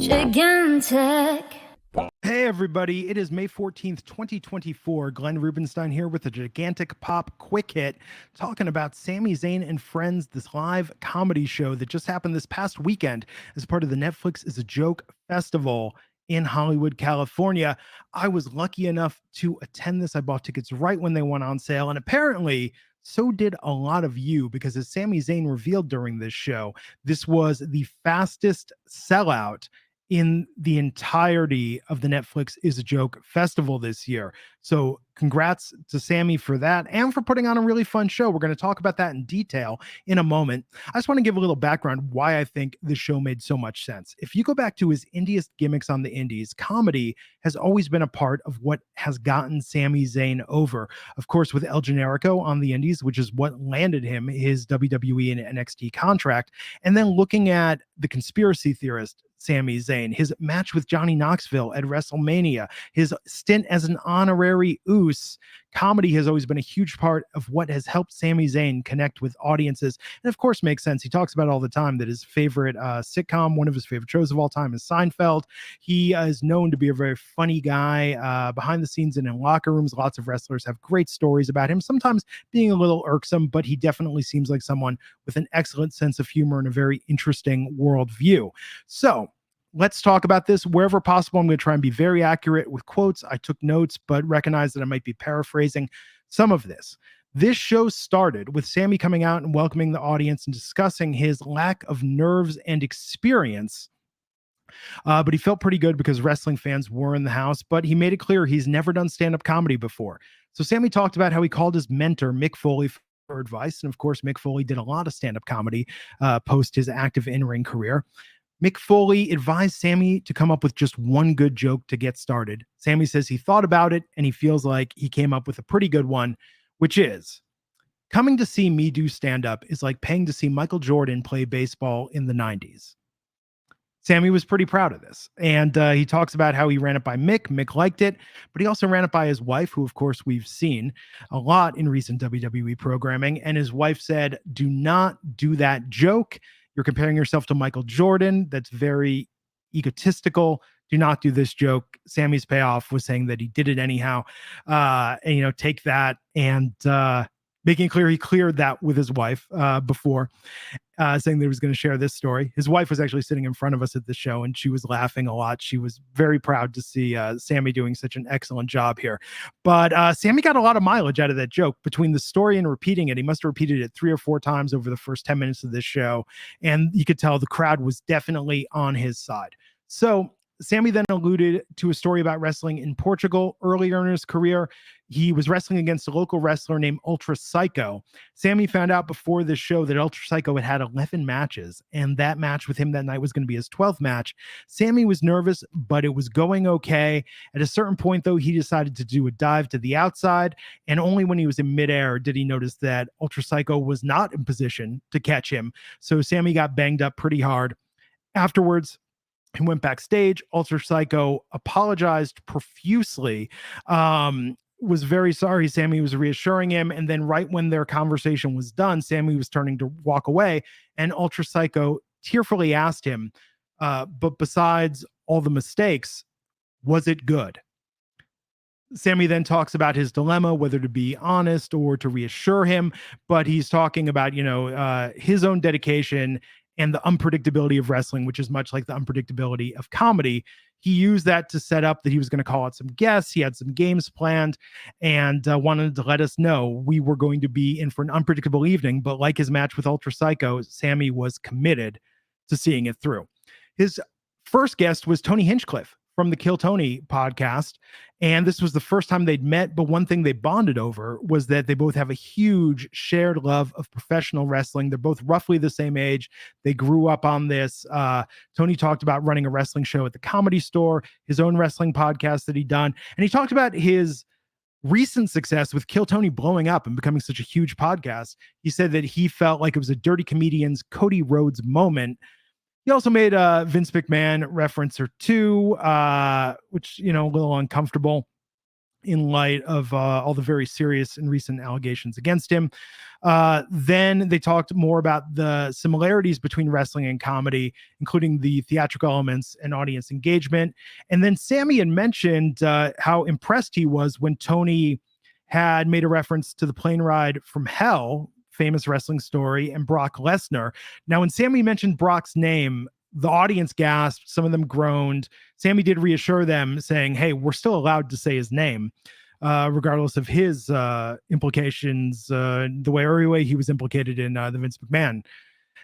Gigantic. Hey everybody, it is May 14th, 2024. Glenn Rubenstein here with a Gigantic Pop Quick Hit, talking about Sami Zayn and Friends, this live comedy show that just happened this past weekend as part of the Netflix is a Joke Festival in Hollywood, California. I was lucky enough to attend this. I bought tickets right when they went on sale, and apparently so did a lot of you, because as Sami Zayn revealed during this show, this was the fastest sellout in the entirety of the Netflix is a Joke Festival this year. So congrats to Sami for that and for putting on a really fun show. We're going to talk about that in detail in a moment. I just want to give a little background why I think the show made so much sense. If you go back to his indiest gimmicks on the indies, comedy has always been a part of what has gotten Sami Zayn over. Of course, with El Generico on the indies, which is what landed him his WWE and NXT contract. And then looking at the conspiracy theorist Sami Zayn, his match with Johnny Knoxville at WrestleMania, his stint as an honorary Oos, comedy has always been a huge part of what has helped Sami Zayn connect with audiences. And of course, makes sense. He talks about it all the time that his favorite sitcom, one of his favorite shows of all time, is Seinfeld. He is known to be a very funny guy behind the scenes and in locker rooms. Lots of wrestlers have great stories about him, sometimes being a little irksome, but he definitely seems like someone with an excellent sense of humor and a very interesting worldview. So let's talk about this wherever possible. I'm going to try and be very accurate with quotes. I took notes, but recognize that I might be paraphrasing some of this. This show started with Sami coming out and welcoming the audience and discussing his lack of nerves and experience. But he felt pretty good because wrestling fans were in the house, but he made it clear he's never done stand-up comedy before. So Sami talked about how he called his mentor, Mick Foley, for advice. And of course, Mick Foley did a lot of stand-up comedy post his active in-ring career. Mick Foley advised Sami to come up with just one good joke to get started. Sami says he thought about it and he feels like he came up with a pretty good one, which is, coming to see me do stand-up is like paying to see Michael Jordan play baseball in the 90s. Sami was pretty proud of this. And he talks about how he ran it by Mick. Mick liked it, but he also ran it by his wife, who, of course, we've seen a lot in recent WWE programming. And his wife said, do not do that joke. You're comparing yourself to Michael Jordan. That's very egotistical. Do not do this joke. Sami's payoff was saying that he did it anyhow. And, take that and making clear he cleared that with his wife before, saying that he was going to share this story. His wife was actually sitting in front of us at the show, and she was laughing a lot. She was very proud to see Sami doing such an excellent job here. But Sami got a lot of mileage out of that joke. Between the story and repeating it, he must have repeated it 3 or 4 times over the first 10 minutes of this show, and you could tell the crowd was definitely on his side. So Sami then alluded to a story about wrestling in Portugal earlier in his career. He was wrestling against a local wrestler named Ultra Psycho. Sami found out before this show that Ultra Psycho had 11 matches, and that match with him that night was going to be his 12th match. Sami was nervous, but it was going okay. At a certain point, though, he decided to do a dive to the outside, and only when he was in midair did he notice that Ultra Psycho was not in position to catch him. So Sami got banged up pretty hard. Afterwards, he went backstage. Ultra Psycho apologized profusely, was very sorry. Sami was reassuring him. And then right when their conversation was done, Sami was turning to walk away. And Ultra Psycho tearfully asked him, but besides all the mistakes, was it good? Sami then talks about his dilemma, whether to be honest or to reassure him. But he's talking about, his own dedication and the unpredictability of wrestling, which is much like the unpredictability of comedy. He used that to set up that he was going to call out some guests. He had some games planned and wanted to let us know we were going to be in for an unpredictable evening. But like his match with Ultra Psycho, Sami was committed to seeing it through. His first guest was Tony Hinchcliffe from the Kill Tony podcast. And this was the first time they'd met, but one thing they bonded over was that they both have a huge shared love of professional wrestling. They're both roughly the same age. They grew up on this. Tony talked about running a wrestling show at the Comedy Store, his own wrestling podcast that he'd done. And he talked about his recent success with Kill Tony blowing up and becoming such a huge podcast. He said that he felt like it was a Dirty Comedians Cody Rhodes moment. He also made a Vince McMahon reference or two, which, a little uncomfortable. in light of all the very serious and recent allegations against him. Then they talked more about the similarities between wrestling and comedy, including the theatrical elements and audience engagement. And then Sami had mentioned how impressed he was when Tony had made a reference to the plane ride from hell, famous wrestling story, and Brock Lesnar. Now, when Sami mentioned Brock's name, the audience gasped, some of them groaned. Sami did reassure them, saying, hey, we're still allowed to say his name, regardless of his implications, the way he was implicated in the Vince McMahon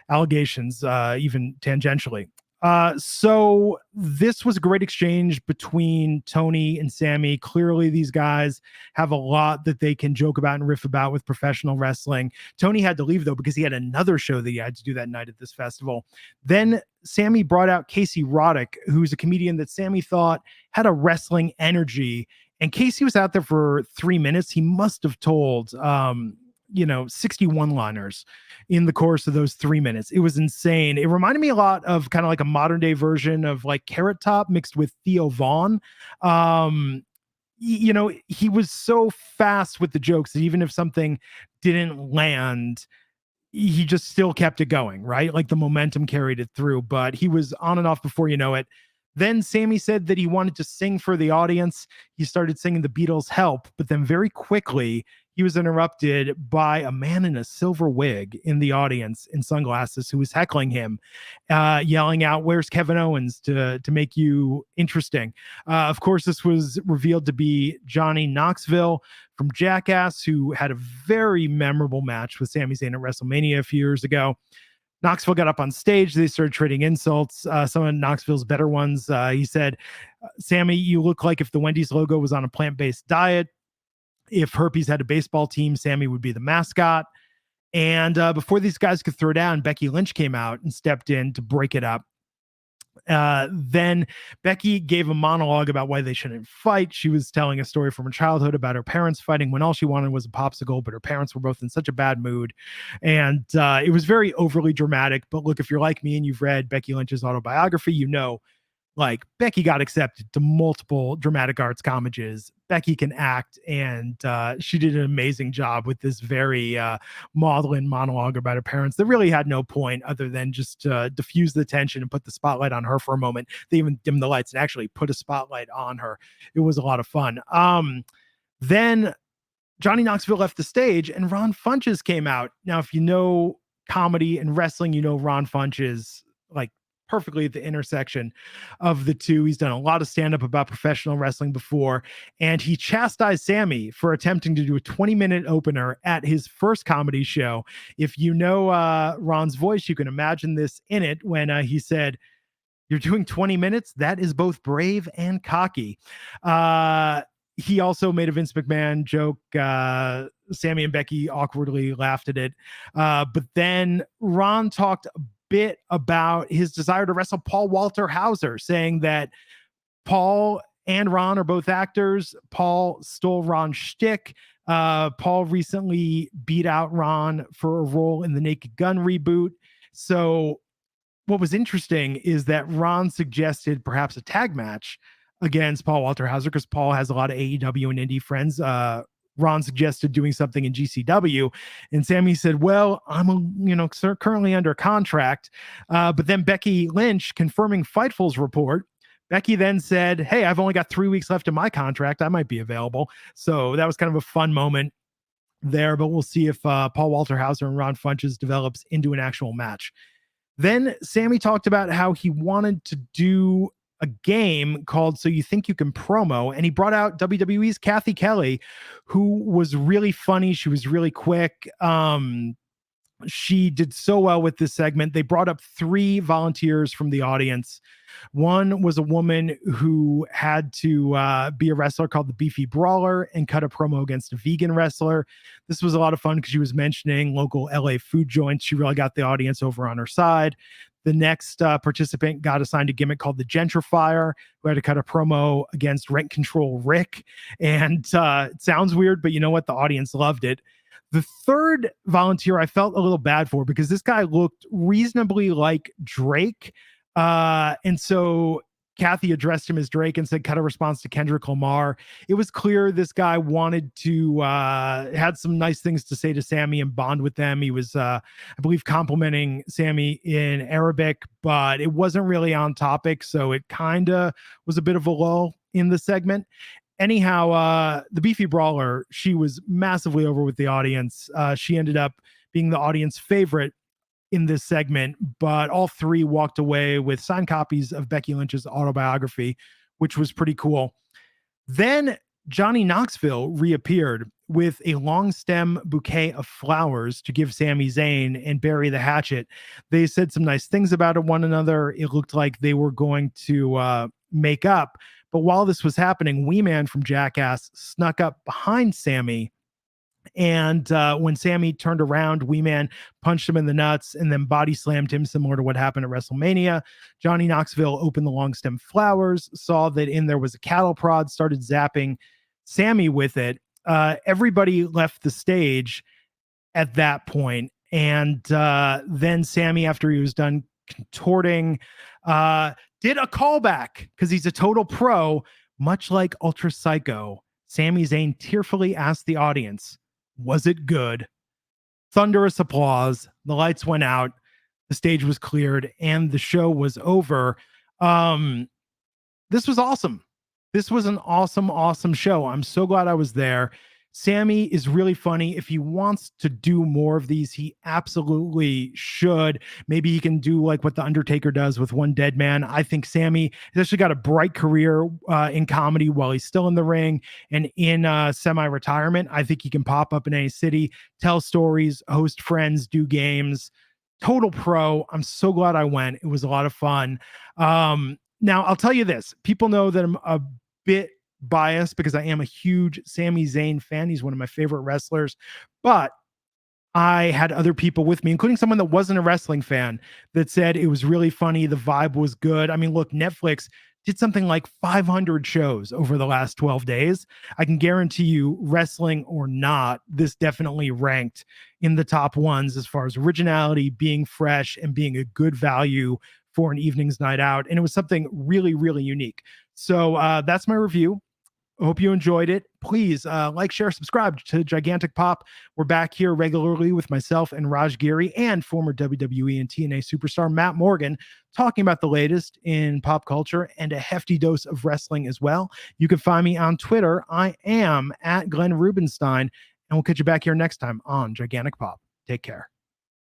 allegations, even tangentially. So this was a great exchange between Tony and Sami. Clearly, these guys have a lot that they can joke about and riff about with professional wrestling. Tony had to leave, though, because he had another show that he had to do that night at this festival. Then Sami brought out Casey Roddick, who's a comedian that Sami thought had a wrestling energy. And Casey was out there for 3 minutes. He must have told 61 liners in the course of those 3 minutes. It was insane. It reminded me a lot of kind of like a modern day version of like Carrot Top mixed with Theo Vaughn. He was so fast with the jokes that even if something didn't land, he just still kept it going, right? Like the momentum carried it through, but he was on and off before you know it. Then Sami said that he wanted to sing for the audience. He started singing the Beatles' Help, but then very quickly he was interrupted by a man in a silver wig in the audience in sunglasses who was heckling him, yelling out, "Where's Kevin Owens?" to make you interesting. Of course, this was revealed to be Johnny Knoxville from Jackass, who had a very memorable match with Sami Zayn at WrestleMania a few years ago. Knoxville got up on stage. They started trading insults. Some of Knoxville's better ones. He said, "Sami, you look like if the Wendy's logo was on a plant-based diet. If herpes had a baseball team, Sami would be the mascot." And before these guys could throw down, Becky Lynch came out and stepped in to break it up. Then Becky gave a monologue about why they shouldn't fight. She was telling a story from her childhood about her parents fighting when all she wanted was a popsicle, but her parents were both in such a bad mood. And it was very overly dramatic. But look, if you're like me and you've read Becky Lynch's autobiography, you know, like Becky got accepted to multiple dramatic arts colleges. Becky can act, and she did an amazing job with this very maudlin monologue about her parents that really had no point other than just diffuse the tension and put the spotlight on her for a moment. They even dimmed the lights and actually put a spotlight on her. It was a lot of fun. Then Johnny Knoxville left the stage and Ron Funches came out. Now, if you know comedy and wrestling, you know Ron Funches like perfectly at the intersection of the two. He's done a lot of stand-up about professional wrestling before, and he chastised Sami for attempting to do a 20-minute opener at his first comedy show. If you know Ron's voice, you can imagine this in it when he said, "You're doing 20 minutes? That is both brave and cocky." He also made a Vince McMahon joke. Sami and Becky awkwardly laughed at it. But then Ron talked a bit about his desire to wrestle Paul Walter Hauser, saying that Paul and Ron are both actors. Paul stole Ron's shtick. Paul recently beat out Ron for a role in the Naked Gun reboot. So what was interesting is that Ron suggested perhaps a tag match against Paul Walter Hauser because Paul has a lot of AEW and indie friends. Ron suggested doing something in GCW, and Sami said, "Well, I'm currently under contract." But then Becky Lynch confirming Fightful's report. Becky then said, "Hey, I've only got 3 weeks left in my contract. I might be available." So that was kind of a fun moment there, but we'll see if Paul Walter Hauser and Ron Funches develops into an actual match. Then Sami talked about how he wanted to do a game called So You Think You Can Promo, and he brought out WWE's Kathy Kelly, who was really funny. She was really quick. She did so well with this segment. They brought up 3 volunteers from the audience. One was a woman who had to be a wrestler called the Beefy Brawler and cut a promo against a vegan wrestler. This was a lot of fun because she was mentioning local LA food joints. She really got the audience over on her side. The next participant got assigned a gimmick called the Gentrifier, who had to cut a promo against Rent Control Rick. And it sounds weird, but you know what? The audience loved it. The third volunteer I felt a little bad for because this guy looked reasonably like Drake. And so Kathy addressed him as Drake and said, cut a response to Kendrick Lamar. It was clear this guy wanted to, had some nice things to say to Sami and bond with them. He was, I believe, complimenting Sami in Arabic, but it wasn't really on topic. So it kind of was a bit of a lull in the segment. Anyhow, the Beefy Brawler, she was massively over with the audience. She ended up being the audience favorite in this segment, but all three walked away with signed copies of Becky Lynch's autobiography, which was pretty cool. Then Johnny Knoxville reappeared with a long stem bouquet of flowers to give Sami Zayn and bury the hatchet. They said some nice things about one another. It looked like they were going to make up. But while this was happening, Wee Man from Jackass snuck up behind Sami. And when Sami turned around, Wee Man punched him in the nuts and then body slammed him, similar to what happened at WrestleMania. Johnny Knoxville opened the long stem flowers, saw that in there was a cattle prod, started zapping Sami with it. Everybody left the stage at that point. And then Sami, after he was done contorting, did a callback because he's a total pro, much like Ultra Psycho. Sami Zayn tearfully asked the audience, was it good? Thunderous applause. The lights went out. The stage was cleared and the show was over. This was awesome. This was an awesome show. I'm so glad I was there. Sami is really funny. If he wants to do more of these, he absolutely should. Maybe he can do like what The Undertaker does with One Dead Man. I think Sami has actually got a bright career in comedy while he's still in the ring and in semi-retirement. I think he can pop up in any city, tell stories, host friends, do games. Total pro. I'm so glad I went. It was a lot of fun. Now, I'll tell you this. People know that I'm a bit biased because I am a huge Sami Zayn fan. He's one of my favorite wrestlers, but I had other people with me, including someone that wasn't a wrestling fan, that said it was really funny. The vibe was good. I mean, look, Netflix did something like 500 shows over the last 12 days. I can guarantee you, wrestling or not, this definitely ranked in the top ones as far as originality, being fresh, and being a good value for an evening's night out. And it was something really, really unique. So that's my review. I hope you enjoyed it. Please like, share, subscribe to Gigantic Pop. We're back here regularly with myself and Raj Giri and former WWE and TNA superstar Matt Morgan talking about the latest in pop culture and a hefty dose of wrestling as well. You can find me on Twitter. I am at Glenn Rubenstein, and we'll catch you back here next time on Gigantic Pop. Take care.